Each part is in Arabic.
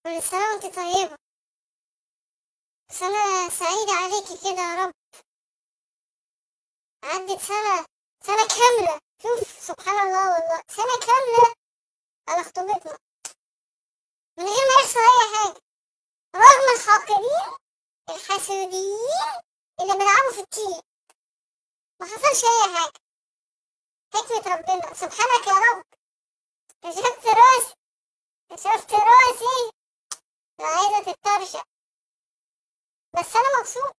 كل سنة وانت طيبة. سنة سعيدة عليكي كده يا رب. عدت سنة كاملة. شوف سبحان الله، والله سنة كاملة على خطوبتنا من غير ما يحصل أي حاجة، رغم الحاقدين الحاسدين اللي بيلعبوا في التيم. ما حصلش أي حاجة. حكمة ربنا سبحانك يا رب. كشفت راسي، كشفت راسي، أنا عايزة تترشق. بس أنا مبسوط.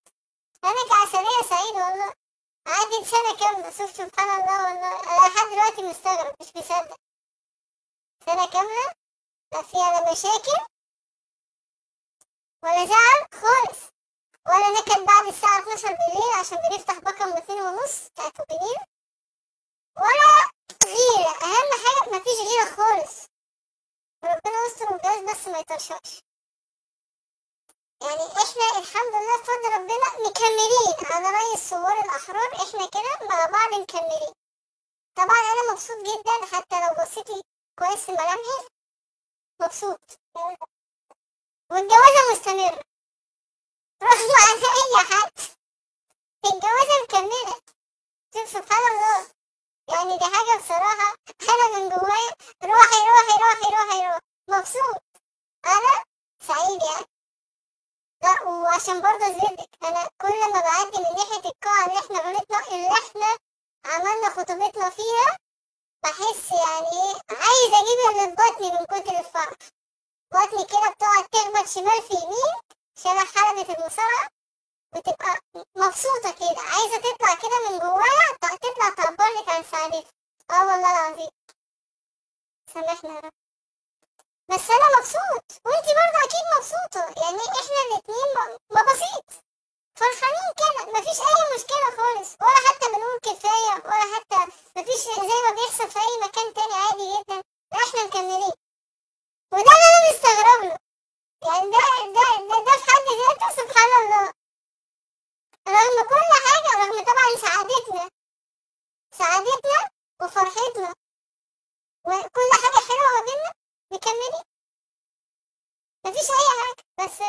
أنا كعسلية سعيدة والله. عدت سنة كاملة. شوف سبحان الله، والله أنا لحد دلوقتي مستغرب مش مصدق. سنة كاملة لا فيها لا مشاكل ولا زعل خالص، ولا نكد بعد الساعة 12 بالليل عشان بنفتح باقة من 2:30 بتاعت الجنين، ولا غيرة. أهم حاجة مفيش غيرة خالص. ربنا يستر والجواز بس ما يطرشقش. يعني احنا الحمد لله بفضل ربنا مكملين على رأي الثوار الأحرار. احنا كده مع بعض مكملين. طبعا أنا مبسوط جدا، حتى لو بصيتي كويس في ملامحي مبسوط. والجوازة مستمرة رغم عن أي حد. الجوازة مكملة. شوف سبحان الله. يعني دي حاجة بصراحة أنا من جوايا روحي روحي روحي روحي روحي مبسوط. أنا سعيد يعني. لا وعشان برضه أثبتلك، أنا كل ما بعدي من ناحية القاعة اللي احنا غلطنا، اللي احنا عملنا خطوبتنا فيها، بحس يعني ايه، عايزة أجيب اللي في بطني من كتر الفرح. بطني كده بتقعد تخبط شمال في يمين شبه حلبة المصارعة. بتبقى مبسوطة كده، عايزة تطلع كده من جواها، تطلع تعبرلك عن سعادتها. اه والله العظيم. سامحنا يا رب. بس أنا مبسوط وانتي برضه أكيد مبسوطة. يعني احنا الاتنين بسيط فرحانين كده، مفيش أي مشكلة خالص، ولا حتى بنقول كفاية، ولا حتى مفيش زي ما بيحصل في أي مكان تاني عادي جدا. لا احنا مكملين، وده اللي أنا مستغرب له. يعني ده في حد ذاته سبحان الله. رغم كل حاجة، رغم طبعا سعادتنا وفرحتنا وكل حاجة حلوة ما بينا، مكملين. مفيش أي حاجة. بس